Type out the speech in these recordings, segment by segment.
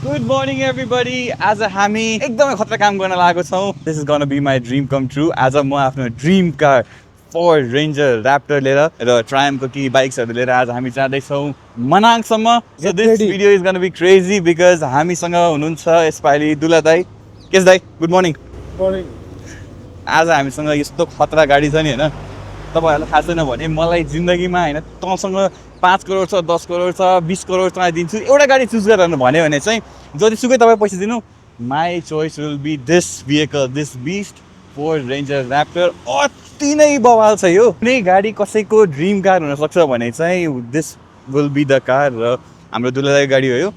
Good morning everybody. आज हामी एकदमै खतरा काम गर्न लागेको छौँ. This is gonna be my dream come true. आज म आफ्नो dream car Ford Ranger Raptor लिएर र Triumph को केही बाइक्सहरु लिएर आज हामी जाँदैछौँ मनाङसम्म. So this video is gonna be crazy because हामीसँग हुनुहुन्छ यसपालि दुला दाइ. केस दाइ, गुड मर्निङ. मर्निङ. आज हामीसँग यस्तो खतरा गाडी छ नि हैन. तपाईहरुलाई थाहा छैन भने मलाई जिन्दगीमा हैन तँसँग 5 करोड छ, 10 करोड छ, 20 करोड तपाईँ दिन्छु, एउटा गाडी चुज गरेर भन्यो भने चाहिँ जतिसुकै तपाईँ पैसा दिनु, my choice will be this vehicle, this beast Ford Ranger Raptor. अति नै बवाल छ यो. कुनै गाडी कसैको ड्रिम कार हुनसक्छ भने चाहिँ this will be the car. र हाम्रो दुलादाइको गाडी हो यो.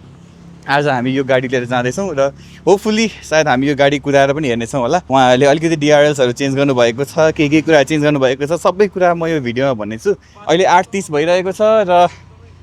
आज हामी यो गाडी लिएर जाँदैछौँ र होपफुली सायद हामी यो गाडी कुदाएर पनि हेर्नेछौँ होला. उहाँहरूले अलिकति डिआरएल्सहरू चेन्ज गर्नुभएको छ, के कुरा चेन्ज गर्नुभएको छ, सबै कुरा म यो भिडियोमा भन्नेछु. अहिले 8:30 भइरहेको छ र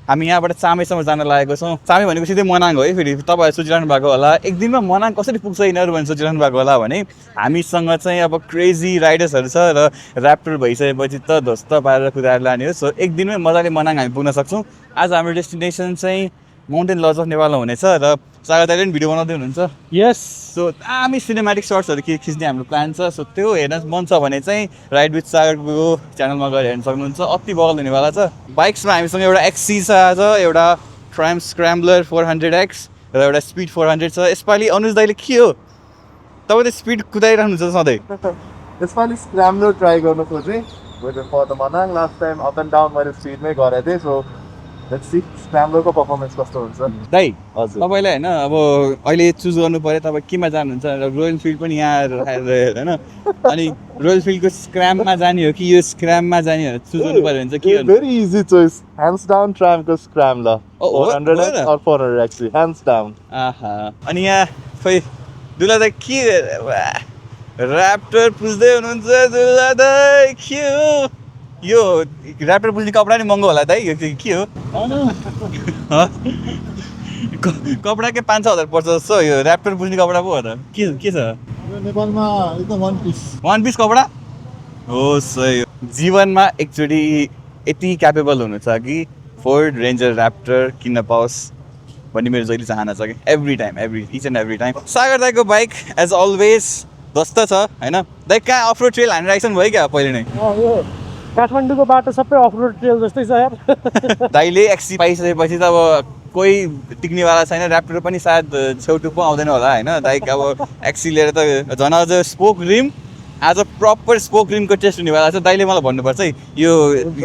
हामी यहाँबाट चामैसम्म जान लागेको छौँ. चामै भनेको सिधै मनाङ हो है. फेरि तपाईँहरू सोचिरहनु भएको होला एकदिनमा मनाङ कसरी पुग्छ यिनीहरू भनेर सोचिरहनु भएको होला भने हामीसँग चाहिँ अब क्रेजी राइडर्सहरू छ र ऱ्याप्टर भइसकेपछि त ध्वस्त पारेर कुदाएर लाने हो. सो एक दिनमै मजाले मनाङ हामी पुग्न सक्छौँ. आज हाम्रो डेस्टिनेसन चाहिँ माउन्टेन लज अफ नेपालमा हुनेछ र सागर दाइले पनि भिडियो बनाउँदै हुनुहुन्छ. यस. सो दामी सिनेमेटिक सर्ट्सहरू खिच्ने हाम्रो प्लान छ. सो त्यो हेर्न मन छ भने चाहिँ राइड विथ सागरको च्यानलमा गएर हेर्न सक्नुहुन्छ. अति बगल हुनेवाला छ. बाइक्समा हामीसँग एउटा एक्सी छ आज, एउटा ट्रायम्फ स्क्रैम्बलर 400X र एउटा स्पिड 400 छ. यसपालि अनुज दाइले के हो तपाईँ त स्पिड कुदाइरहनुहुन्छ सधैँ. यसपालि स्क्रैम्बलर ट्राई गर्नु खोजेँ. Waiter for the Manang. Last time up and down मैले स्पिडमै गरेको थिएँ. सो लेट्स सी स्क्रैम्बलरको पर्फर्मेन्स कस्तो हुन्छ. दाइ हजुर. तपाईँलाई होइन अब अहिले चुज गर्नु पऱ्यो तपाईँ केमा जानुहुन्छ. रोयल फिल्ड पनि यहाँ होइन, अनि रोयल फिल्डको स्क्रैममा जाने हो कि यो स्क्रैममा जाने हो चुज गर्नु पऱ्यो भने चाहिँ के गर्नु. Very easy choice. Hands down ट्रायम्फको scrambler 400X or 400X. Hands down. आहा. अनि यहाँ खै दुला दाइ के ऱ्याप्टर पुज्दै हुनुहुन्छ. दुला दाइ के हो यो ऱ्याप्टर पुज्ने कपडा नि महँगो होला दाइ. यो के हो कपडा के 5-6 हजार पर्छ जस्तो. यो ऱ्याप्टर पुज्ने कपडा पो हो त के छ नेपालमा एकदम वान पिस कपडा हो. सही. जीवनमा एकचोटि यति क्यापेबल हुनु छ कि फोर्ड रेन्जर ऱ्याप्टर किन्न पाओस् भन्ने मेरो जहिले चाहना छ कि every each and every time. Sagar दाइको बाइक एज अलवेज ध्वस्त छ होइन. दाइ कहाँ अफरोड ट्रेल हानेर आइसक्नु भयो क्या पहिले नै. काठमाडौँको बाटो सबै अफरोड ट्रेल जस्तै छ यार. दाइले एक्सी पाइसकेपछि त अब कोही टिक्नेवाला छैन. ऱ्याप्टर पनि सायद छेउटुप्पो आउँदैन होला होइन. दाइक अब एक्सी लिएर त झन् अझ स्पोक रिम आज प्रपर स्पोक रिमको टेस्ट हुनेवाला छ. दाइले मलाई भन्नुपर्छ है यो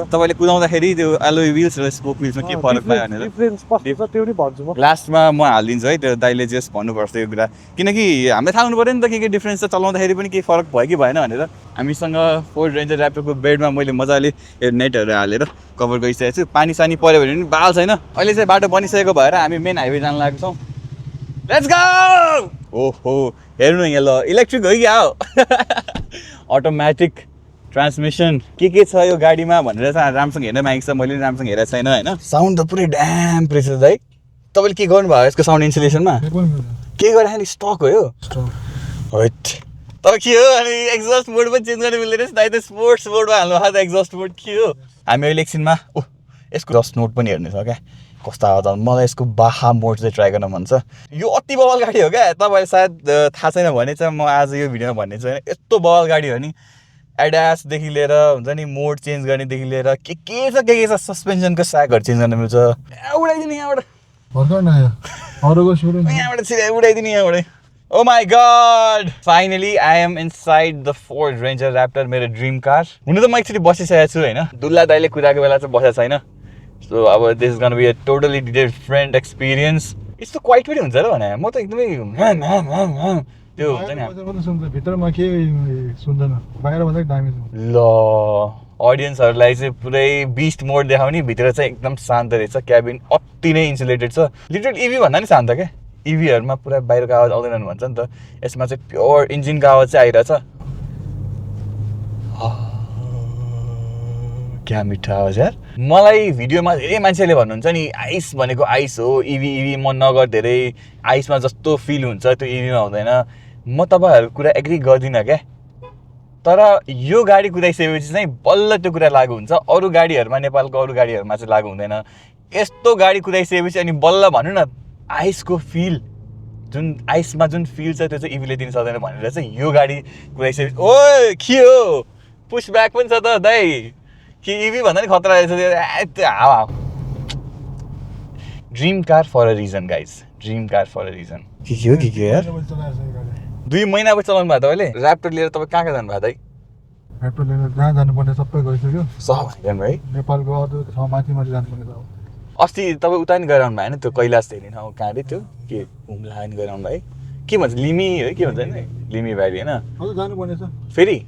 तपाईँले कुदाउँदाखेरि त्यो एलोय व्हिल्स र स्पोक व्हिल्समा के फरक पायो भनेर. डिफरेन्स कस्तो छ त्यो नि भन्छु म. लास्टमा म हालिदिन्छु है त्यो. दाइले जस्ट भन्नुपर्छ यो कुरा, किनकि हामीले थाहा हुनु पऱ्यो नि त के डिफ्रेन्स छ, चलाउँदाखेरि पनि केही फरक भयो कि भएन भनेर. हामीसँग फोर्ड रेन्जर ऱ्याप्टरको बेडमा मैले मजाले नेटहरू हालेर कभर गरिसकेको छु. पानी सानी पऱ्यो भने पनि बाल छैन. अहिले चाहिँ बाटो बनिसकेको भएर हामी मेन हाइवे जान लागेको छौँ. Let's go. ओहो हेर्नु यहाँ ल इलेक्ट्रिक हो क्या हो अटोमेटिक ट्रान्समिसन के छ यो गाडीमा भनेर चाहिँ राम्रोसँग हेर्न मागेको छ. मैले पनि राम्रोसँग हेरेको छैन होइन. साउन्ड त पुरै ड्याम प्रेसर दाइ. तपाईँले के गर्नुभयो यसको साउन्ड इन्सुलेसनमा के गर्दाखेरि स्टक हो यो हैट. तर के हो अनि एक्जस्ट मोड पनि चेन्ज गर्ने मिल्दैन दाइ. त स्पोर्ट्स मोडमा हाल्नु भएको त एक्जस्ट मोड के हो. हामी अहिले एकछिनमा यसको जस्ट नोट पनि हेर्ने छ क्या कस्तो आवाज आउँछ. मलाई यसको बाहा मोड चाहिँ ट्राई गर्न मन छ. यो अति बवाल गाडी हो क्या. तपाईँले सायद थाहा छैन भने चाहिँ म आज यो भिडियोमा भन्ने छु होइन. यस्तो बवाल गाडी हो नि. एडासदेखि लिएर हुन्छ नि मोड चेन्ज गर्नेदेखि लिएर के छ सस्पेन्सनको स्याकहरू चेन्ज गर्न मिल्छ. उडाइदिने यहाँबाट यहाँबाट सिधै उडाइदिने यहाँबाट. Oh my god finally I am inside the Ford Ranger Raptor, मेरो ड्रिम कार. हुनु त म एकचोटि बसिसकेको छु होइन. दुल्ला दाइले कुदाएको बेला चाहिँ बसेको छैन. सो अब this is gonna be a totally different experience. यस्तो क्वाइट पनि हुन्छ र भने म त एकदमै त्यो हुन्छ नि भित्रमा के सुन्दैन, बाहिरभन्दा दामी छ. ल अडियन्सहरूलाई चाहिँ पुरै बिस्ट मोड देखाउने. भित्र चाहिँ एकदम शान्त रहेछ. क्याबिन अति नै इन्सुलेटेड छ. लिटरल इभी भन्दा नि शान्त क्या. इभीहरूमा पुरा बाहिरको आवाज आउँदैन भन्छ नि त. यसमा चाहिँ प्योर इन्जिनको आवाज चाहिँ आइरहेछ. क्या मिठो आवाज यार. मलाई भिडियोमा धेरै मान्छेले भन्नुहुन्छ नि आइस भनेको आइस हो, इभी म नगर धेरै आइसमा जस्तो फिल हुन्छ त्यो इभीमा हुँदैन. म तपाईँहरूको कुरा एग्री गर्दिनँ क्या. तर यो गाडी कुदाइसकेपछि चाहिँ बल्ल त्यो कुरा लागु हुन्छ. अरू गाडीहरूमा नेपालको अरू गाडीहरूमा चाहिँ लागु हुँदैन. यस्तो गाडी कुदाइसकेपछि अनि बल्ल भन्नु न आइसको फिल जुन आइसमा जुन फिल छ त्यो चाहिँ इभीले दिन सक्दैन भनेर चाहिँ यो गाडी कुदाइसकेपछि ओ के हो पुस ब्याक पनि छ त दाइ कि इभी भन्दा नि खतरा रहेछ त्यो हावा dream car for a reason guys dream car for a reason के हो यार 2 महिना पछि चलाउनु भएको तपाईँले ऱ्याप्टर लिएर तपाईँ कहाँ जानु भएको दाइ ऱ्याप्टर लिएर जहाँ जानुपर्ने सबै गइसक्यो सब जानु भाइ नेपालको अरू ठाउँ माथि जानुपर्ने छ अस्ति तपाईँ उता नि गएर आउनु भएन त्यो कैलाश हेर्ने ठाउँ कहाँ अरे त्यो के हुम्ला नि गएर आउनु भयो के भन्छ लिमी है के भन्छ नि लिमी भ्याली होइन अझ जानुपर्ने छ फेरि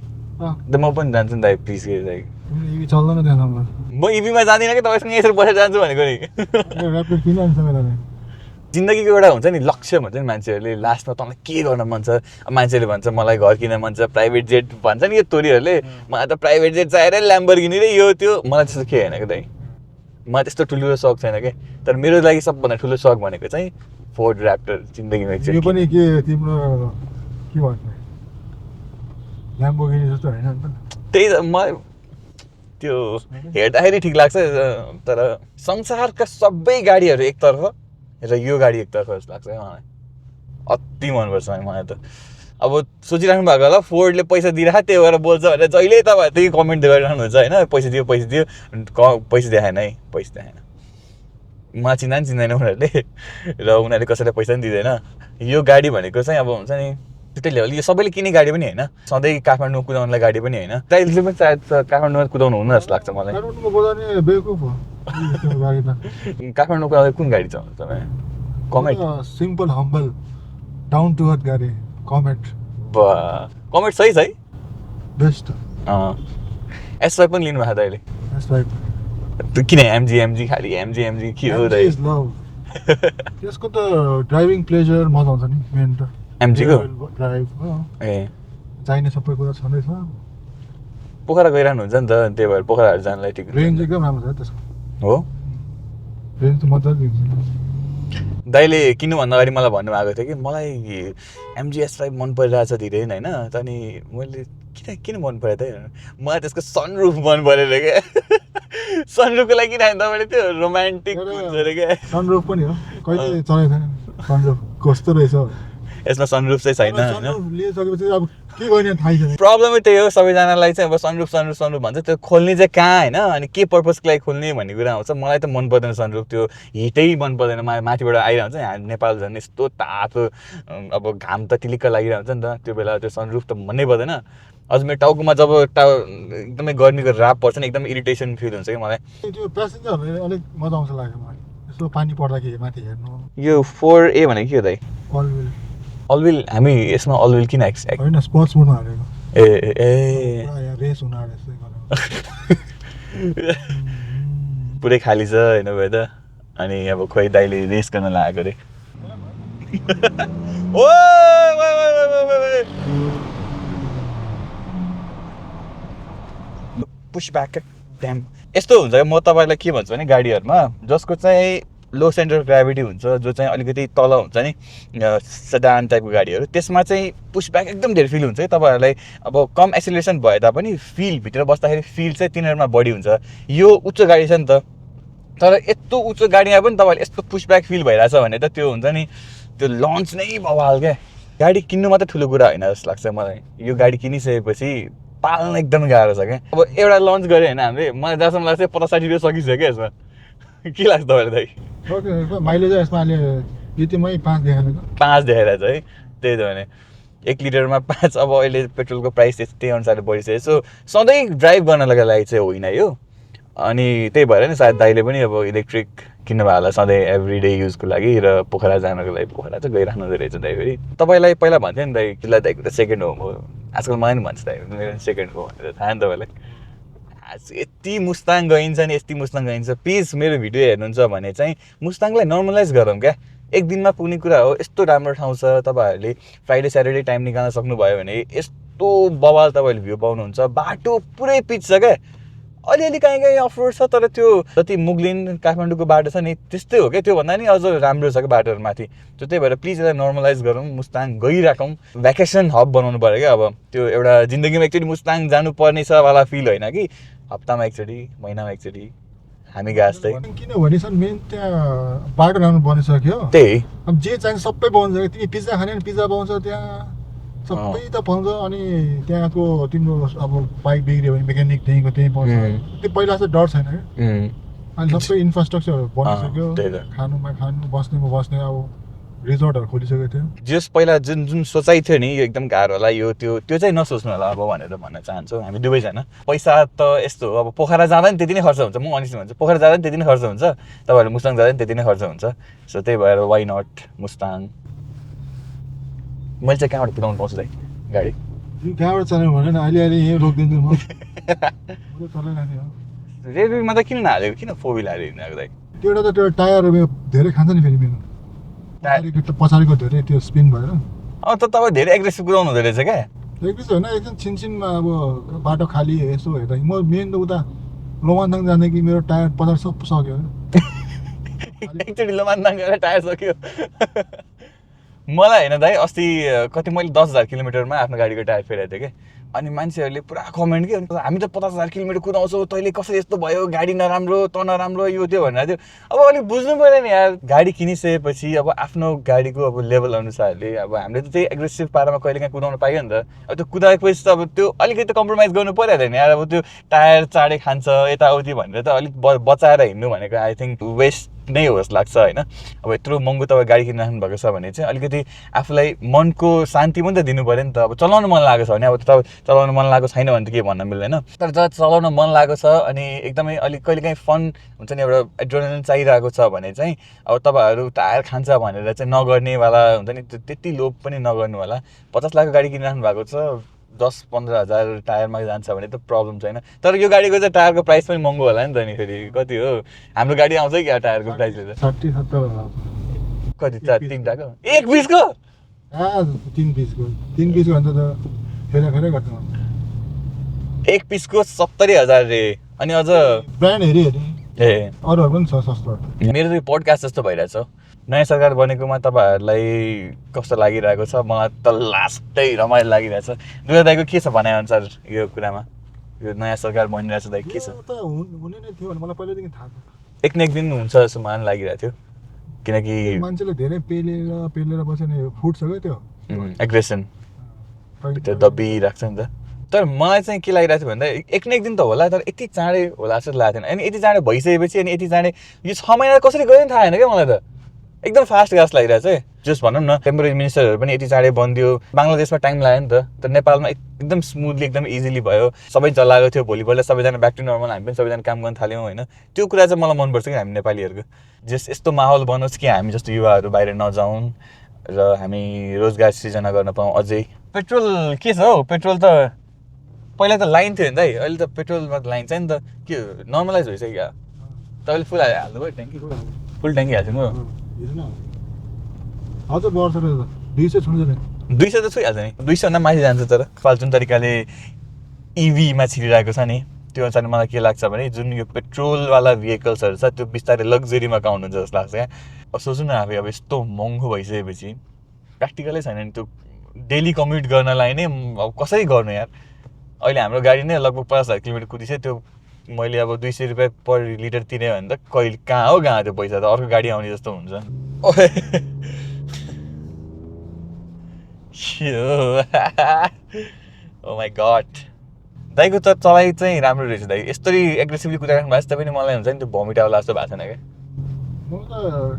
त म पनि जान्छु नि दाइ प्लिज के दाइ इभी चल्दैन त्यहाँ म इभीमा जाँदिनँ कि तपाईँसँग यसरी बसेर जान्छु भनेको नि ऱ्याप्टर किन आन्छ मेरोले जिन्दगीको एउटा हुन्छ नि लक्ष्य भन्छ नि मान्छेहरूले लास्टमा तँलाई के गर्न मन छ मान्छेले भन्छ मलाई घर किन मन छ प्राइभेट जेट भन्छ नि यो तोरीहरूले मलाई त प्राइभेट जेट चाहिएर ल्याम्बोर्गिनी रे यो त्यो मलाई त्यस्तो के होइन कि दाइ मलाई त्यस्तो ठुलो सौक छैन कि तर मेरो लागि सबभन्दा ठुलो सौक भनेको चाहिँ फोर्ड ऱ्याप्टर जिन्दगीमा यो पनि के तिम्रो के भन्छ ल्याम्बोर्गिनी जस्तो हैन नि त त्यही त मलाई त्यो हेर्दाखेरि ठिक लाग्छ तर संसारका सबै गाडीहरू एकतर्फ र यो गाडी एकतर्फ जस्तो लाग्छ है मलाई अति मनपर्छ मलाई त अब सोचिराख्नु भएको होला फोर्डले पैसा दिइराख त्यो भएर बोल्छ भनेर जहिले तपाईँ त्यही कमेन्ट गरिरहनुहुन्छ होइन पैसा दियो पैसा देखाएन है पैसा देखाएन मलाई चिन्दैन उनीहरूले र उनीहरूले कसैलाई पैसा पनि दिँदैन यो गाडी भनेको चाहिँ अब हुन्छ नि त्यही लेभल यो सबैले किने गाडी पनि होइन सधैँ काठमाडौँ कुदाउनलाई गाडी पनि होइन दाइले पनि सायद काठमाडौँमा कुदाउनु हुन जस्तो लाग्छ मलाई काठमाडौँमा कुदाउने बेवकुफ हो गाडी त काठमाडौँको अब कुन गाडी चलाउँछ तपाईँ Comet simple humble down to earth गाडी कमेट कमेट सही छ है बेस्ट S5 पनि लिनु भएको दाइले S5 किन एमजी खालि एमजी के हो दाइ त्यसको त ड्राइभिङ प्लेजर मजा आउँछ नि मेन त एमजीको ड्राइभ ए चाहिने सबै कुरा छँदैछ पोखरा गइरहनुहुन्छ नि त त्यही भएर पोखराहरू जानलाई ठिक रेन्ज एकदम राम्रो छ त्यसको हो रेन्ज त मजाले दिन्छ दाइले किन्नुभन्दा अगाडि मलाई भन्नुभएको थियो कि मलाई एमजी S5 मन परिरहेछ धेरै होइन त अनि मैले किन मन पऱ्यो त मलाई त्यसको सनरुफ मन परेर क्या सनरुफको लागि किन तपाईँले त्यो रोमान्टिक हुन्छ अरे क्या सनरुफ पनि हो कहिले चलेको छैन सनरुफ कस्तो रहेछ यसमा सनरुफ चाहिँ छैन होइन लिइसकेपछि अब के गर्ने थाहै छैन प्रब्लमै त्यही हो सबैजनालाई चाहिँ अब सनरुफ भन्छ त्यो खोल्ने चाहिँ कहाँ होइन अनि के पर्पजको लागि खोल्ने भन्ने कुरा आउँछ मलाई त मन पर्दैन सनरुफ त्यो हिटै मन पर्दैन माथिबाट आइरहन्छ यहाँ नेपाल झन् यस्तो तातो अब घाम त टिलिक्क लागिरहन्छ नि त त्यो बेला त्यो सनरुफ त मनै पर्दैन अझ मेरो टाउकोमा जब एकदमै गर्मीको राप पर्छ नि एकदम इरिटेसन फिल हुन्छ कि मलाई त्यो प्यासेन्जरहरूले अलिक मजा आउँछ लाग्यो मलाई यसो पानी पर्दाखेरि माथि हेर्नु यो 4A भनेको के हो दाइ अलविल अलविल हामी यसमा अलविल किन होइन स्पोर्ट्स मोडमा हालेको ए रेस हुन पुरै खाली छ होइन भयो त अनि अब खोइ दाइले रेस गर्न लागेको अरे पुश ब्याक ड्याम यस्तो हुन्छ म तपाईँलाई के भन्छु भने गाडीहरूमा जसको चाहिँ लो सेन्टर ग्राभिटी हुन्छ जो चाहिँ अलिकति तल हुन्छ नि सेडान टाइपको गाडीहरू त्यसमा चाहिँ पुश ब्याक एकदम धेरै फिल हुन्छ है तपाईँहरूलाई अब कम एक्सिलेरेसन भए तापनि फिल भित्र बस्दाखेरि फिल चाहिँ तिनीहरूमा बढी हुन्छ यो उच्च गाडी छ नि त तर यस्तो उच्च गाडीमा पनि तपाईँले यस्तो पुश ब्याक फिल भइरहेछ भने त त्यो हुन्छ नि त्यो लन्च नै बवाल क्या गाडी किन्नु मात्रै ठुलो कुरा होइन जस्तो लाग्छ मलाई यो गाडी किनिसकेपछि पाल्न एकदम गाह्रो छ क्या अब एउटा लन्च गऱ्यो होइन हामीले मलाई जहाँसम्म लाग्छ 50-60 रुपियाँ सकिसक्यो क्या यसमा के लाग्छ तपाईँलाई दाइ माइलेज यसमा अहिले यतिमै 5 देखाएको 5 देखाइरहेछ है त्यही त भने 1 लिटरमा 5 अब अहिले पेट्रोलको प्राइस त्यही अनुसारले बढिसक्यो सो सधैँ ड्राइभ गर्नका लागि चाहिँ होइन यो अनि त्यही भएर नि सायद दाइले पनि अब इलेक्ट्रिक किन्नु भएको होला सधैँ एभ्री डे युजको लागि र पोखरा जानको लागि पोखरा चाहिँ गइराख्नु रहेछ दाइ फेरि तपाईँलाई पहिला भन्थ्यो नि दाइ किल्ला दाइको त सेकेन्ड होम हो आजकल मलाई पनि भन्छ दाइ मेरो सेकेन्ड हो भनेर थाहा नि तपाईँलाई यति मुस्ताङ गइन्छ नि यति मुस्ताङ गइन्छ प्लिज मेरो भिडियो हेर्नुहुन्छ भने चाहिँ मुस्ताङलाई नर्मलाइज गरौँ क्या एक दिनमा पुग्ने कुरा हो यस्तो राम्रो ठाउँ छ तपाईँहरूले फ्राइडे स्याटरडे टाइम निकाल्न सक्नुभयो भने यस्तो बवाल तपाईँहरूले भ्यू पाउनुहुन्छ बाटो पुरै पिच छ क्या अलिअलि कहीँ अफरोड छ तर त्यो जति मुगलिन काठमाडौँको बाटो छ नि त्यस्तै हो क्या त्योभन्दा नि अझ राम्रो छ क्या बाटोहरू माथि त्यही भएर प्लिज यसलाई नर्मलाइज गरौँ मुस्ताङ गइराखौँ भ्याकेसन हब बनाउनु पऱ्यो क्या अब त्यो एउटा जिन्दगीमा एकचोटि मुस्ताङ जानुपर्ने छ वाला फिल होइन कि हप्तामा एकचोटि महिनामा एकचोटि हामी गए जस्तै किनभने सर मेन त्यहाँ बाटो राम्रो बनिसक्यो त्यही अब जे चाहिन्छ सबै पाउँछ तिमी पिज्जा खाने भने पिज्जा पाउँछ त्यहाँ सबै त पाउँछ अनि त्यहाँको तिम्रो अब बाइक बिग्रियो भने मेकानिक त्यहीँको त्यहीँ पाउँछ त्यो पहिला चाहिँ डर छैन क्या अनि सबै इन्फ्रास्ट्रक्चरहरू बनिसक्यो त्यही त। खानुमा खानु बस्नेमा बस्ने अब रिजोर्टहरू खोलिसकेको थियो जस पहिला जुन सोचाइ थियो नि यो एकदम गाह्रो होला यो त्यो चाहिँ नसोच्नु होला अब भनेर भन्न चाहन्छु हामी दुवैजना पैसा त यस्तो हो अब पोखरा जाँदा नि त्यति नै खर्च हुन्छ म अनिस भन्छ पोखरा जाँदा नि त्यति नै खर्च हुन्छ तपाईँहरू मुस्ताङ जाँदा नि त्यति नै खर्च हुन्छ सो त्यही भएर वाइ नट मुस्ताङ मैले चाहिँ कहाँबाट कुदाउनु पाउँछु दाइ गाडी कहाँबाट चलायो भने अहिले यहीँ रोकिदिन्छु म चलाइरहेको हो रेलवेमा त किन नहालेको किन फोर व्हिल हालेर हिँडेको दाइ त्यो एउटा त त्यो टायर धेरै खान्छ नि फेरि मेरो पछाडिको धेरै त्यो स्पिन भएर अब त तपाईँ धेरै एग्रेसिभ कुदाउनु हुँदो रहेछ क्या एकदिन होइन एकदम छिनछिनमा अब बाटो खाली यसो हेर्दा म मेन त उता लोमान्थाङ जाने कि मेरो टायर पछाडि सब सक्यो एकचोटि लोमान्थाङ गएर टायर सक्यो मलाई होइन दाइ अस्ति कति मैले 10,000 किलोमिटरमा आफ्नो गाडीको टायर फेरेको थिएँ कि अनि मान्छेहरूले पुरा कमेन्ट के हामी त 50,000 किलोमिटर कुदाउँछौँ तैँले कसरी यस्तो भयो गाडी नराम्रो त नराम्रो यो त्यो भनेर थियो अब अलिक बुझ्नु पऱ्यो नि यार गाडी किनिसकेपछि अब आफ्नो गाडीको अब लेभल अनुसारले अब हामीले त त्यही एग्रेसिभ पारामा कहिले काहीँ कुदाउनु पाइयो नि त अब त्यो कुदाएपछि त अब त्यो अलिकति कम्प्रोमाइज गर्नु पऱ्यो नि यार अब त्यो टायर चाँडै खान्छ यताउति भनेर त अलिक बचाएर हिँड्नु भनेको आई थिङ्क वेस्ट नै हो जस्तो लाग्छ होइन अब यत्रो महँगो तपाईँ गाडी किनिराख्नु भएको छ भने चाहिँ अलिकति आफूलाई मनको शान्ति पनि त दिनु पऱ्यो नि त अब चलाउनु मन लागेको छ भने अब तपाईँ चलाउनु मन लागेको छैन भने त के भन्न मिल्दैन तर जब चलाउन मन लागेको छ अनि एकदमै अलिक कहिलेकाहीँ फन हुन्छ नि एउटा एड्रेनलिन चाहिरहेको छ भने चाहिँ अब तपाईँहरू टायर खान्छ भनेर चाहिँ नगर्नेवाला हुन्छ नि त्यति लोभ पनि नगर्नु होला 50 लाखको गाडी किनिराख्नु भएको छ 10-15 हजार टायरमा जान्छ भने त प्रब्लम छैन तर यो गाडीको चाहिँ टायरको प्राइस पनि महँगो होला नि त नि फेरि कति हो हाम्रो गाडी आउँछ कि टायरको प्राइसले त 60-70 कति 3टाको एक पिसको 3 पिसको अन्त त फेरि गर्छ एक पिसको 70,000 रे अनि अझ ब्रान्ड हेरी ए अरूहरू पनि छ सस्तो मेरो चाहिँ पोडकास्ट जस्तो भइरहेछ नयाँ सरकार बनेकोमा तपाईँहरूलाई कस्तो लागिरहेको छ मलाई त लास्टै रमाइलो लागिरहेछ दुर्गा दाइको के छ भनाइअनुसार यो कुरामा यो नयाँ सरकार बनिरहेछ दाइ के छ त हुने नै थियो भने मलाई पहिल्यैदेखि थाहा थियो एक न एक दिन हुन्छ जस्तो मलाई लागिरहेको थियो किनकि मान्छेले धेरै पेलेर बस्यो नि फुट्छ क्या त्यो एग्रेसन भित्र दबिराख्छ नि त तर मलाई चाहिँ के लागिरहेको थियो भन्दा एक न एक दिन त होला तर यति चाँडै होला जस्तो लागेको थिएन अनि यति चाँडै भइसकेपछि अनि यति चाँडै यो 6 महिना कसरी गयो नि थाहा छैन क्या मलाई त एकदम फास्ट गएको लागिरहेको छ है जस्ट भनौँ न टेम्पोरेरी मिनिस्टरहरू पनि यति चाँडै बनिदियो बङ्गलादेशमा टाइम लाग्यो नि त तर नेपालमा एकदम स्मुथली एकदम इजिली भयो सबै चलाएको थियो भोलिपल्ट सबैजना ब्याक टु नर्मल हामी पनि सबैजना काम गर्न थाल्यौँ होइन त्यो कुरा चाहिँ मलाई मनपर्छ कि हामी नेपालीहरूको जस यस्तो माहौल बनोस् कि हामी जस्तो युवाहरू बाहिर नजाउँ र हामी रोजगार सृजना गर्न पाऊँ अझै पेट्रोल के छ हौ पेट्रोल त पहिला त लाइन थियो नि दाइ अहिले त पेट्रोलमा त लाइन छ नि त के नर्मलाइज भइसक्यो तपाईँले फुल हाल्नु भयो ट्याङ्की फुल ट्याङ्की हालिदिनु भयो हजुर वर्ष 200 छुन्छ 200 त छुइहाल्छ नि 200 भन्दा माथि जान्छ तर फाल जुन तरिकाले इभीमा छिरिरहेको छ नि त्यो अनुसार मलाई के लाग्छ भने जुन यो पेट्रोलवाला भेहिकल्सहरू छ त्यो बिस्तारै लग्जरीमा आउनुहुन्छ जस्तो लाग्छ क्या अब सोच्नु न अब यस्तो महँगो भइसकेपछि प्र्याक्टिकलै छैन नि त्यो डेली कम्युट गर्नलाई नै अब कसरी गर्नु यार अहिले हाम्रो गाडी नै लगभग 50,000 किलोमिटर कुदिसक्यो त्यो मैले अब 200 रुपियाँ पर लिटर तिरेँ भने त कहिले कहाँ हो त्यो पैसा त अर्को गाडी आउने जस्तो हुन्छ ओ माई गड दाइको त चलाइ चाहिँ राम्रो रहेछ दाइ यस्तरी एग्रेसिभली कुदाइराख्नु भएको छ पनि मलाई हुन्छ नि त्यो भमिट आउला जस्तो भएको छैन क्या म त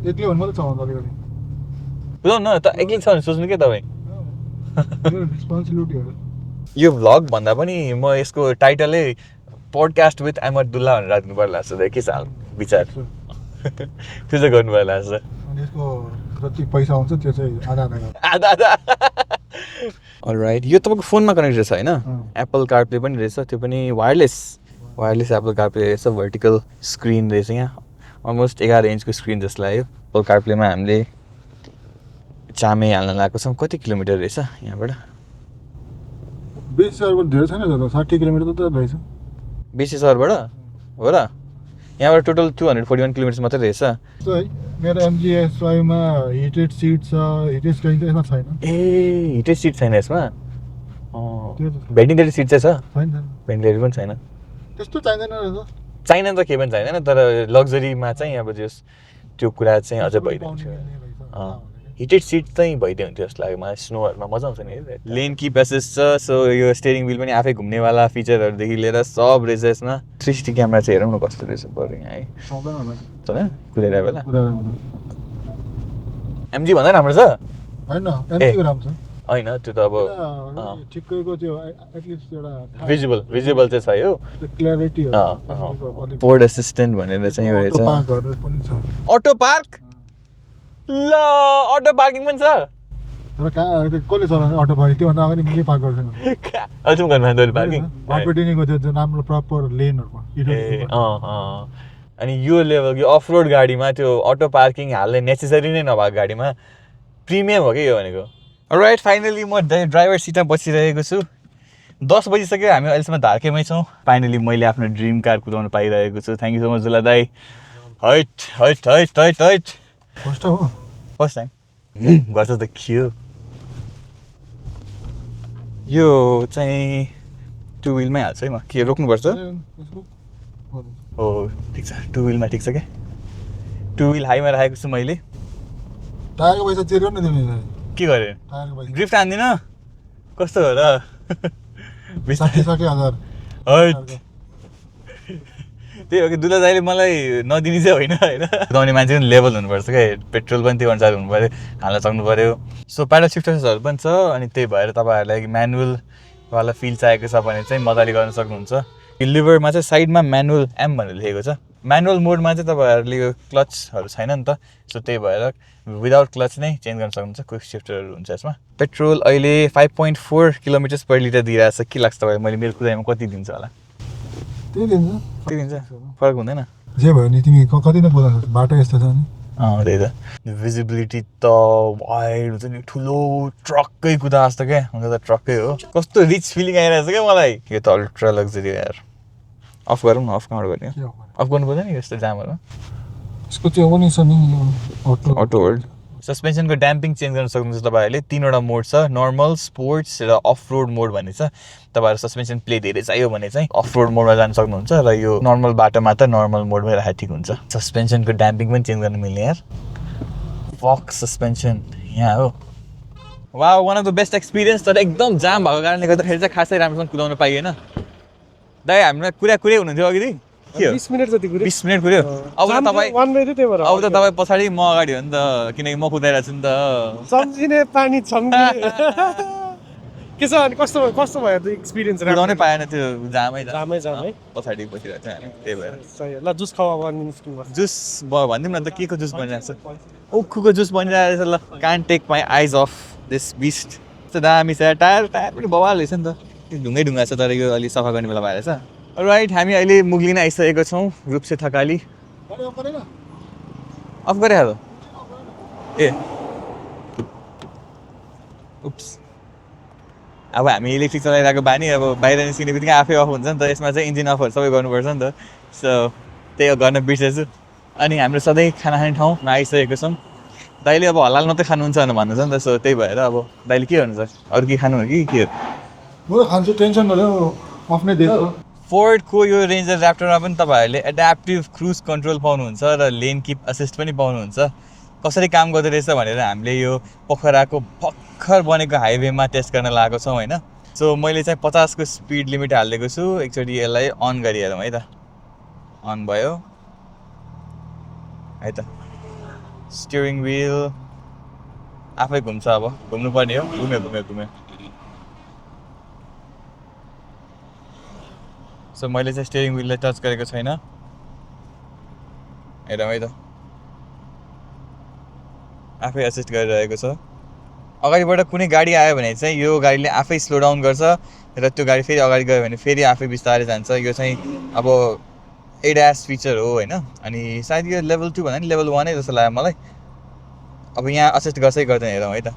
एक्लै भन्नु मात्रै चलाउँछु अलिकति बुझाउनु न त एक्लै छ भने सोच्नु के तपाईँ रेस्पोन्सिबिलिटी हो यो भ्लग भन्दा पनि म यसको टाइटलै पोडकास्ट विथ अहमदुल्लाह भनेर राख्नु पर्ला जस्तो के छ विचार त्यो चाहिँ गर्नु पर्ला जस्तो अनि यसको जति पैसा हुन्छ त्यो चाहिँ आधा अलराइट यो तपाईँको फोनमा कनेक्ट रहेछ होइन एप्पल कारप्ले पनि रहेछ त्यो पनि वायरलेस एप्पल कारप्ले रहेछ भर्टिकल स्क्रिन रहेछ यहाँ अलमोस्ट 11 इन्चको स्क्रिन जस्तो लाग्यो एप्पल कारप्लेमा हामीले चामे हाल्न लगाएको छौँ कति किलोमिटर रहेछ यहाँबाट बेसी सहरबाट धेरै छैन 60 किलोमिटर त रहेछ बेसी सहरबाट हो र यहाँबाट टोटल 241 किलोमिटर मात्रै रहेछ है मेरो MG-SY मा हिटेड सिट छ हिटेड स्टेयरिङ चाहिँ यसमा छैन ए हिटेड सिट छैन यसमा भेन्टिलेटेड सिट चाहिँ छ छैन भेन्टिलेटेड पनि छैन त्यस्तो चाहिँदैन रहेछ चाहिन त केही पनि चाहिँदैन, तर लग्जरीमा चाहिँ अब त्यो कुरा चाहिँ अझ भइदिएको थियो। हिटेड सिट चाहिँ भइदियो हुन्थ्यो जस्तो लाग्यो मलाई, स्नोहरूमा मजा आउँछ नि। लेन किप एसिस्ट छ, सो यो स्टेरिङ विल पनि आफै घुम्नेवाला फिचरहरूदेखि लिएर सब रहेछ यसमा। 360 क्यामेरा चाहिँ हेरौँ न कस्तो रहेछ बरु यहाँ है। चल्यो कुदेर बेला एमजी भन्दा राम्रो छ होइन, एमजीको राम्रो छ होइन, त्यो त अब ठिकैको त्यो एटलिस्ट एउटा भिजिबल चाहिँ छ यो क्ल्यारिटी फोर्ड एसिस्टेन्ट भनेर चाहिँ यो रहेछ। पनि छ अटो पार्क, ल अटो पार्किङ पनि छ। तर कहाँ कसले चलाउने अटो पार्किङ? त्योभन्दा अगाडि मैले पार्क गर्दैन अझ गर्नु पार्किङ बाटोटिनीको त्यो राम्रो प्रपर लेनहरूमा। अनि यो लेभलको अफ रोड गाडीमा त्यो अटो पार्किङ हाल्ने नेसेसरी नै नभएको गाडीमा प्रिमियम हो कि यो भनेको। राइट, फाइनली म ड्राइभर सिटमा बसिरहेको छु। 10 बजिसक्यो, हामी अहिलेसम्म धारकेमै छौँ। फाइनली मैले आफ्नो ड्रिम कार कुदाउन पाइरहेको छु। थ्याङ्क यू सो मच दुला दाई। हैट फर्स्ट हो, फर्स्ट टाइम गर्छ त के हो यो चाहिँ 2 व्हिलमै हाल्छ है। म के रोक्नुपर्छ? हो ठिक छ, 2 व्हिलमा ठिक छ क्या। 2 व्हिल हाईमा राखेको छु मैले। टायरको पैसा तिर्यो नि तिमीले? के गरेँ? टायरको पैसा ड्रिफ्ट हान्दिनँ कस्तो हो र? 60,000 हैट त्यही हो कि दुला दाइले मलाई नदिने चाहिँ होइन कुदाउने मान्छे पनि लेभल हुनुपर्छ क्या, पेट्रोल पनि त्यो अनुसार हुनु पऱ्यो, हाल्न सक्नु पऱ्यो। सो प्याडल सिफ्टर्सहरू पनि छ, अनि त्यही भएर तपाईँहरूलाई म्यानुअलवाला फिल चाहिएको छ भने चाहिँ मजाले गर्न सक्नुहुन्छ। लिभरमा चाहिँ साइडमा म्यानुअल एम भनेर लेखेको छ। म्यानुअल मोडमा चाहिँ तपाईँहरूले यो क्लचहरू छैन नि त, सो त्यही भएर विदाउट क्लच नै चेन्ज गर्न सक्नुहुन्छ। क्विक सिफ्टरहरू हुन्छ यसमा। पेट्रोल अहिले 5.4 किलोमिटर्स पर लिटर दिइरहेको छ। के लाग्छ तपाईँलाई, मैले मेरो कुदाइमा कति दिन्छ होला? त्यही दिन्छ, फरक हुँदैन? जे भयो नि, तिमी कति नै कुदाउँछौ, बाटो यस्तो छ नि। त्यही त, भिजिबिलिटी त वाइड हुन्छ नि, ठुलो ट्रक्कै कुदा जस्तो क्या हुन्छ त, ट्रक्कै हो। कस्तो रिच फिलिङ आइरहेको छ क्या मलाई। यो त अल्ट्रा लग्जरी यार। अफ गरौँ न, अफ कहाँबाट गर्ने? अफ गर्नु पर्दैन नि यस्तो जामहरूमा? यसको त्यो पनि छ नि अटो होल्ड। सस्पेन्सनको ड्याम्पिङ चेन्ज गर्न सक्नुहुन्छ तपाईँहरूले। 3वटा मोड छ, नर्मल, स्पोर्ट्स र अफ रोड मोड भन्ने छ। तपाईँहरू सस्पेन्सन प्ले धेरै चाहियो भने चाहिँ अफ रोड मोडमा जान सक्नुहुन्छ, र यो नर्मल बाटोमा त नर्मल मोडमै राखे ठिक हुन्छ। सस्पेन्सनको ड्याम्पिङ पनि चेन्ज गर्न मिल्ने यार। फक सस्पेन्सन यहाँ हो। वा, one of the best experience. तर एकदम जाम भएको कारणले गर्दाखेरि चाहिँ खासै राम्रोसँग कुदाउन पाइएन। दाइ हामीलाई कुरै हुनुहुन्थ्यो अघि के हो? 20 मिनट जति कुर्यो। 20 मिनट कुर्यो। अब त तपाईँ अब त तपाईँ पछाडि म अगाडि हो नि त, किनकि म कुदाइरहेको छु नि त। सम्झिने पानी छम्किने के छ अनि कस्तो भयो त एक्सपिरियन्स? कुदाउनै पाएन, त्यो जामै है पछाडि बसिरहेको छ हामी, त्यही भएर। सही ल, जुस खाऊ अब निस्किनु। जुस भनिदिउँ न त, के को जुस बनिरहेको छ? उखुको जुस बनिरहेको छ। ल, can't take my eyes off this beast. त्यो दामी छ। टायर पनि बवाल रहेछ नि त, ढुङ्गा छ, तर यो अलिक सफा गर्ने बेला भएछ। राइट, हामी अहिले मुगलिन आइसकेको छौँ, रूपसे थकाली। अफ गरे हाल ए उप्स। अब हामी इलेक्ट्रिक चलाइरहेको बानी, अब बाहिर निस्किने बित्तिकै आफै अफ हुन्छ नि त। यसमा चाहिँ इन्जिन अफहरू सबै गर्नुपर्छ नि त, सो त्यही गर्न बिर्सेछु। अनि हाम्रो सधैँ खाना खाने ठाउँमा आइसकेको छौँ। दाइले अब हलाल मात्रै खानुहुन्छ भनेर भन्नुहुन्छ नि त, सो त्यही भएर अब दाइले के गर्नु छ, अरू के खानु हो कि के हो? म खान्छु, टेन्सन नलिऊ, आफ्नै देश हो। फोर्डको यो रेन्जर ऱ्याप्टरमा पनि तपाईँहरूले एड्याप्टिभ क्रुज कन्ट्रोल पाउनुहुन्छ र लेन किप असिस्ट पनि पाउनुहुन्छ। कसरी काम गर्दो रहेछ भनेर हामीले यो पोखराको भर्खर बनेको हाइवेमा टेस्ट गर्न लागेको छौँ होइन। सो मैले चाहिँ 50 को स्पिड लिमिट हालिदिएको छु। एकचोटि यसलाई अन गरिहालौँ है त। अन भयो है त। स्टियरिङ व्हिल आफै घुम्छ, अब घुम्नुपर्ने हो। घुम्यो। सो मैले चाहिँ स्टियरिङ व्हिललाई टच गरेको छैन, हेरौँ है त। आफै एसिस्ट गरिरहेको छ। अगाडिबाट कुनै गाडी आयो भने चाहिँ यो गाडीले आफै स्लो डाउन गर्छ, र त्यो गाडी फेरि अगाडि गयो भने फेरि आफै बिस्तारै जान्छ। यो चाहिँ अब एडास फिचर हो होइन। अनि सायद यो लेभल 2 भन्दा नि लेभल 1 जस्तो लाग्यो मलाई। अब यहाँ असिस्ट गर्छै गर्दैन, हेरौँ है त।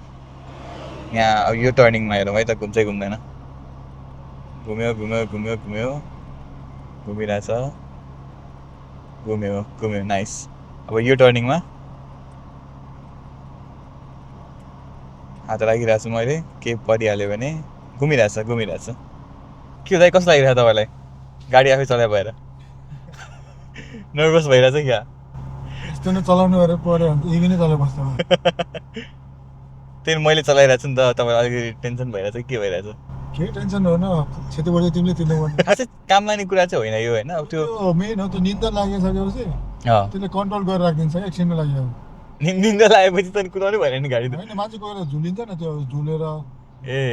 यहाँ अब यो टर्निङमा हेरौँ है त, घुम्छै घुम्दैन। घुम्यो घुमिरहेछ, घुम्यो नाइस। अब यो टर्निङमा हात राखिरहेको छु मैले, के परिहाल्यो भने घुमिरहेछ। के दाइ कस्तो लागिरहेको तपाईँलाई गाडी आफै चलाइ भएर? नर्भस भइरहेछ क्या यस्तो नै चलाउनु गरेर पऱ्यो भने त इभी नै चलाइ बस्छ त्यही मैले चलाइरहेको छु नि त तपाईँ अलिकति टेन्सन भइरहेछ के भइरहेछ के टेन्सन हो न क्षति बढ्यो तिमीले तिर्नु पर्ने खासै काम लाने कुरा चाहिँ होइन यो होइन अब त्यो त्यो मेन हो त्यो निन्दा लागिसकेपछि त्यसले कन्ट्रोल गरेर राखिदिन्छ एकछिनमा लागि अब निन्दा लागेपछि त कुदाउनै भएन नि गाडी त होइन मान्छे गएर झुलिन्छ न त्यो झुलेर ए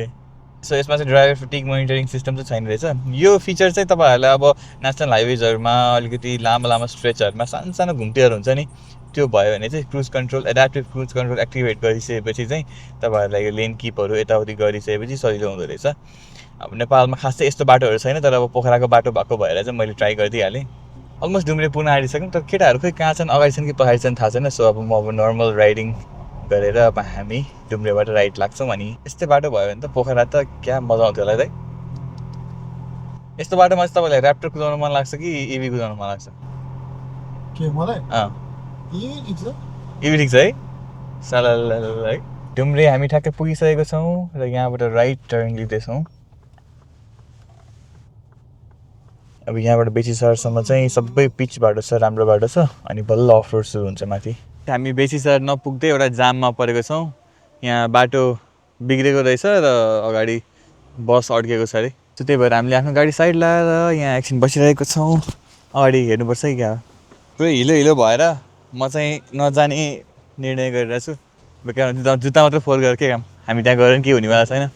सो यसमा चाहिँ ड्राइभर फिटिक मोनिटरिङ सिस्टम चाहिँ छैन रहेछ यो फिचर चाहिँ तपाईँहरूलाई अब नेसनल हाइवेजहरूमा अलिकति लामो लामो स्ट्रेचहरूमा सानो सानो घुम्तीहरू हुन्छ नि त्यो भयो भने चाहिँ cruise control adaptive cruise control activate गरिसकेपछि चाहिँ तपाईँहरूलाई यो लेन किपहरू यताउति गरिसकेपछि सजिलो हुँदो रहेछ अब नेपालमा खास चाहिँ यस्तो बाटोहरू छैन तर अब पोखराको बाटो भएको भएर चाहिँ मैले ट्राई गरिदिइहालेँ अलमोस्ट डुम्रे पुग्न आँटिसक्यौँ तर केटाहरू खोइ कहाँ छन् अगाडि छन् कि पछाडि छन् थाहा छैन सो अब म अब नर्मल राइडिङ गरेर अब हामी डुम्रेबाट राइड लाग्छौँ अनि यस्तै बाटो भयो भने त पोखरा त क्या मजा आउँथ्यो होला है यस्तो बाटोमा चाहिँ तपाईँलाई ऱ्याप्टर कुदाउनु मन लाग्छ कि इभी कुदाउनु मन लाग्छ के मलाई अँ यही ठिक छ इभी ठिक छ है साला है डुम्रे हामी ठ्याक्कै पुगिसकेको छौँ र यहाँबाट राइट टर्न लिँदैछौँ अब यहाँबाट बेसी सहरसम्म चाहिँ सबै पिच बाटो छ राम्रो बाटो छ अनि बल्ल अफ रोड सुरु हुन्छ माथि हामी बेसी सहर नपुग्दै एउटा जाममा परेको छौँ यहाँ बाटो बिग्रेको रहेछ र अगाडि बस अड्केको छ अरे सो त्यही भएर हामीले आफ्नो गाडी साइड लाएर यहाँ एकछिन बसिरहेको छौँ अगाडि हेर्नुपर्छ है क्या पुरै हिलो हिलो भएर म चाहिँ नजाने निर्णय गरिरहेको छु बेकार जुत्ता मात्र फोहोर गरेर के काम हामी त्यहाँ गएर पनि के हुनेवाला छैन यहाँ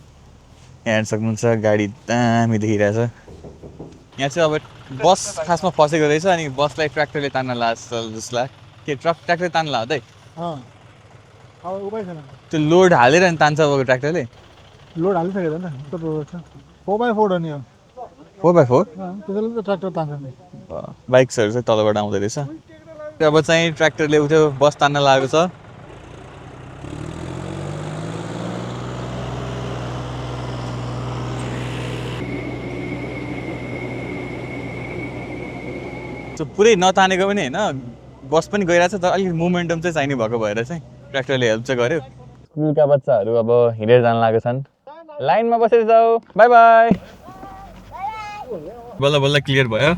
हेर्न सक्नुहुन्छ गाडी दामी देखिरहेछ यहाँ चाहिँ अब बस खासमा फसेको रहेछ अनि बसलाई ट्र्याक्टरले तान्न लाग्छ जस्तो लाग्छ के ट्र्याक्टरले तान्न लाग्दै अब उपाय छैन त्यो लोड हालेर अनि तान्छ अब ट्र्याक्टरले लोड हालिसकेको नि त 4x4 हो नि यो 4x4 त्यसले त ट्र्याक्टर तान्छ नि बाइक्सहरू चाहिँ तलबाट आउँदो रहेछ त्यो अब चाहिँ ट्र्याक्टरले उठ्यो बस तान्न लागेको छ पुरै नतानेको पनि होइन बस पनि गइरहेछ तर अलिकति मोमेन्टम चाहिँ चाहिने भएको भएर चाहिँ ट्र्याक्टरले हेल्प चाहिँ गर्यो स्कुलका बच्चाहरू अब हिँडेर जान लागेको छन् लाइनमा बसेर जाऊ बाई बाई बल्ल बल्ल क्लियर भयो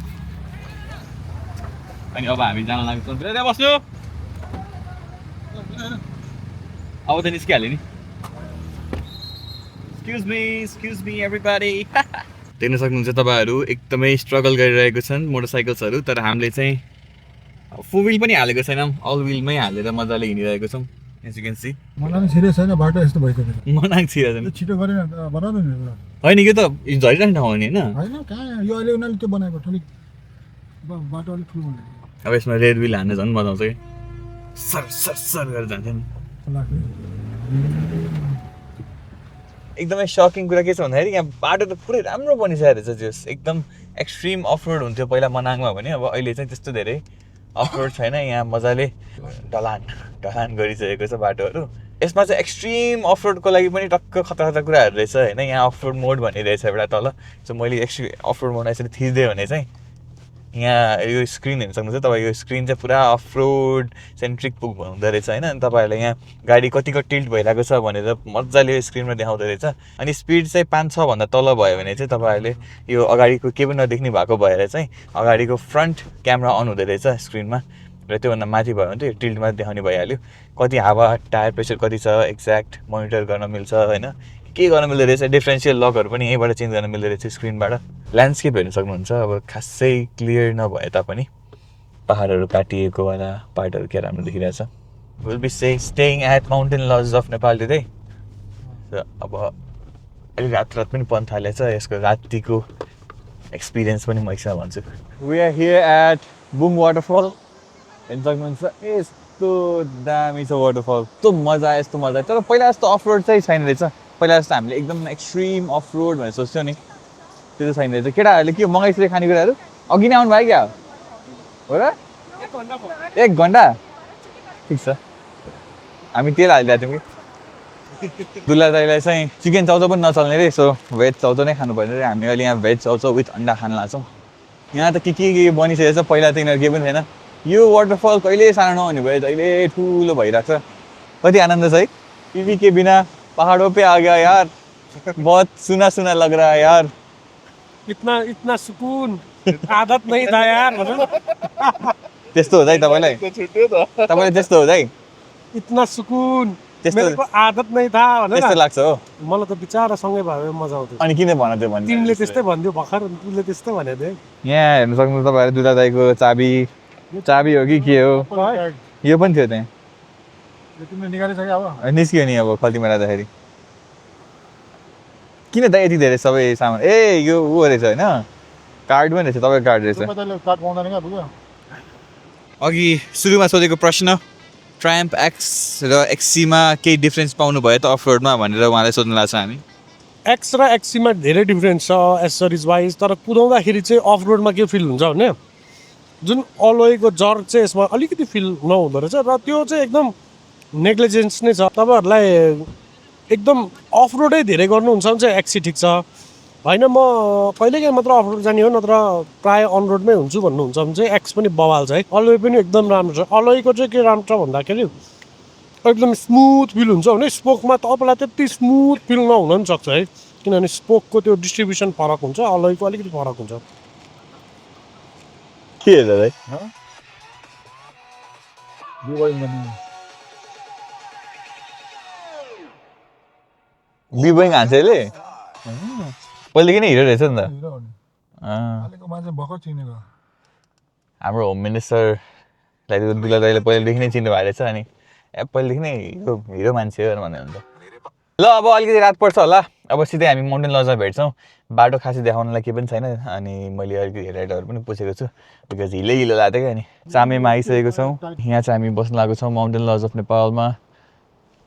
अनि अब हामी जान लागेको छौँ त्यहाँ बस्नु अब त निस्किहाल्यो नि एक्सक्युज मी एभ्रीबडी देख्न सक्नुहुन्छ तपाईँहरू एकदमै स्ट्रगल गरिरहेको छन् मोटरसाइकल्सहरू तर हामीले चाहिँ फोर व्हिल पनि हालेको छैनौँ अल व्हिलमै हालेर मजाले हिँडिरहेको छौँ एज यु क्यान सी मलाई सिरियस छैन बाटो यस्तो भइसक्यो मनाङ छिरेछ छिटो गरेन बनाउनु नि होइन यो त झरिरहने ठाउँ हो नि होइन होइन कहाँ यो अहिले उनीहरूले त्यो बनाएको अलिक बाटो अलिक ठुलो बनाएको अब यसमा रेड व्हिल हाल्न झन् मजा आउँछ कि सर सर सर गरेर जान्छ नि एकदमै सकिङ कुरा के छ भन्दाखेरि यहाँ बाटो त पुरै राम्रो बनिसकेको रहेछ जस एकदम एक्सट्रिम अफरोड हुन्थ्यो पहिला मनाङमा भने अब अहिले चाहिँ त्यस्तो धेरै अफरोड छैन यहाँ मजाले ढलान गरिसकेको छ बाटोहरू यसमा चाहिँ एक्सट्रिम अफरोडको लागि पनि टक्क खतरा खतरा कुराहरू रहेछ होइन यहाँ अफरोड मोड भन्ने रहेछ एउटा तल सो मैले अफरोड मोड यसरी थिच्दिएँ भने चाहिँ यहाँ यो स्क्रिन हेर्न सक्नुहुन्छ तपाईँ यो स्क्रिन चाहिँ पुरा अफरोड सेन्ट्रिक पुग हुँदो रहेछ होइन अनि तपाईँहरूलाई यहाँ गाडी कतिको टिल्ट भइरहेको छ भनेर मजाले यो स्क्रिनमा देखाउँदो रहेछ अनि स्पिड चाहिँ 5-6 भन्दा तल भयो भने चाहिँ तपाईँहरूले यो अगाडिको केही पनि नदेख्ने भएको भएर चाहिँ अगाडिको फ्रन्ट क्यामेरा अन हुँदो रहेछ स्क्रिनमा र त्योभन्दा माथि भयो भने चाहिँ टिल्टमा देखाउने भइहाल्यो कति हावा टायर प्रेसर कति छ एक्ज्याक्ट मोनिटर गर्न मिल्छ होइन के गर्न मिल्दो रहेछ डिफ्रेन्सियल लकहरू पनि यहीँबाट चेन्ज गर्न मिल्दो रहेछ स्क्रिनबाट ल्यान्डस्केप हेर्न सक्नुहुन्छ अब खासै क्लियर नभए तापनि पहाडहरू काटिएको वाला पार्टहरू क्या राम्रो देखिरहेछ will be staying at mountain lodge of Nepal today अब अलिक रात पनि पर्न थालेछ यसको रातिको एक्सपिरियन्स पनि म एकछिन भन्छु we are here at Bung waterfall हेर्न सक्नुहुन्छ यस्तो दामी छ वाटरफल यस्तो मजा आयो यस्तो मजा आयो तर पहिला जस्तो अफरोड चाहिँ छैन रहेछ पहिला जस्तो हामीले एकदम एक्सट्रिम अफरोड भनेर सोच्थ्यौँ नि त्यो चाहिँ छैन रहेछ केटाहरूले के मगाइसक्यो खानेकुराहरू अघि नै आउनु भयो क्या हो र 1 घन्टा ठिक छ हामी तेल हालिदिएको थियौँ कि दुल्हा दाइलाई चाहिँ चिकन चाउचाउ पनि नचल्ने रे सो भेज चाउचाउ नै खानुपर्ने रे हामी अहिले यहाँ भेज चाउचाउ विथ अन्डा खान लाग्छौँ यहाँ त के बनिसकेको छ पहिला त यिनीहरू केही पनि थिएन यो वाटरफल कहिले सानो नहुने भयो अहिले ठुलो भइरहेको छ कति आनन्द छ है टिभी के बिना पहाड़ों पे आ गया यार बहुत सुना सुना लग रहा है यार इतना सुकून आदत नहीं था यार त्यस्तो हो दाइ तपाईँलाई तपाईँलाई त्यस्तो हो दाइ इतना सुकुन त्यस्तो मेरो आदत नै था भनेर त्यस्तो लाग्छ हो मलाई त बिचारा सँगै भयो मजा आउँथ्यो अनि किन भन त्यो भन्ने तिमीले त्यस्तै भन्दियो भर्खर तिमीले त्यस्तै भनेको थियौ यहाँ हेर्नु सक्नु तपाईँहरू दुला दाइको चाबी हो कि के हो यो पनि थियो त्यहाँ तिमीले निकालिसक्यो अब निस्कियो नि अब खल्तीमा राख्दाखेरि किन दाइ यति धेरै सबै सामान ए यो ऊ रहेछ होइन कार्ड पनि रहेछ तपाईँको कार्ड रहेछ तैँले कार्ड पाउँदैन क्या बुझ्यो अघि सुरुमा सोधेको प्रश्न ट्राम्प एक्स र एक्सीमा केही डिफ्रेन्स पाउनु भयो त अफ रोडमा भनेर उहाँलाई सोध्नु लाग्छ हामी एक्स र एक्सीमा धेरै डिफ्रेन्स छ एसेसरिज वाइज तर कुदाउँदाखेरि चाहिँ अफ रोडमा के फिल हुन्छ भने जुन अलवेको जर चाहिँ यसमा अलिकति फिल नहुँदो रहेछ र त्यो चाहिँ एकदम नेग्लिजेन्स नै छ तपाईँहरूलाई एकदम अफ रोडै धेरै गर्नुहुन्छ भने चाहिँ एक्सी ठिक छ होइन म कहिलेकाहीँ मात्र अफ रोड जाने हो नत्र प्रायः अन रोडमै हुन्छु भन्नुहुन्छ भने चाहिँ एक्स पनि बवाल छ है अलवे पनि एकदम राम्रो छ अलवेको चाहिँ के राम्रो छ भन्दाखेरि एकदम स्मुथ फिल हुन्छ भने स्पोकमा तपाईँलाई त्यति स्मुथ फिल नहुन पनि सक्छ है किनभने स्पोकको त्यो डिस्ट्रिब्युसन फरक हुन्छ अलवेको अलिकति फरक हुन्छ के हो दाइ बिबोइङ हान्छ यसले पहिलेदेखि नै हिरो रहेछ नि त अहिलेको मान्छे भर्खर चिनेको हाम्रो होम मिनिस्टरलाई त दुला दाइले पहिलेदेखि नै चिन्नु भएको रहेछ अनि पहिलेदेखि नै हिरो मान्छे हो भन्दै हुन्छ ल अब अलिकति रात पर्छ होला अब सिधै हामी माउन्टेन लजमा भेट्छौँ बाटो खासै देखाउनलाई केही पनि छैन अनि मैले अलिकति हेडलाइटहरू पनि पुछेको छु बिकज हिलो लाग्थ्यो क्या अनि चामेमा आइसकेको छौँ यहाँ चाहिँ हामी बस्न लागेको छौँ माउन्टेन लज अफ नेपालमा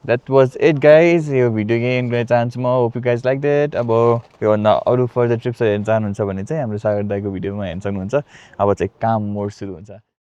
द्याट वाज इट गाइज यो भिडियो गेम गर्न चाहन्छु म hope you guys like that अब योभन्दा अरू फर्दर ट्रिप्सहरू हेर्न चाहनुहुन्छ भने चाहिँ हाम्रो सागर दाईको भिडियोमा हेर्न सक्नुहुन्छ अब चाहिँ काम मोड सुरु हुन्छ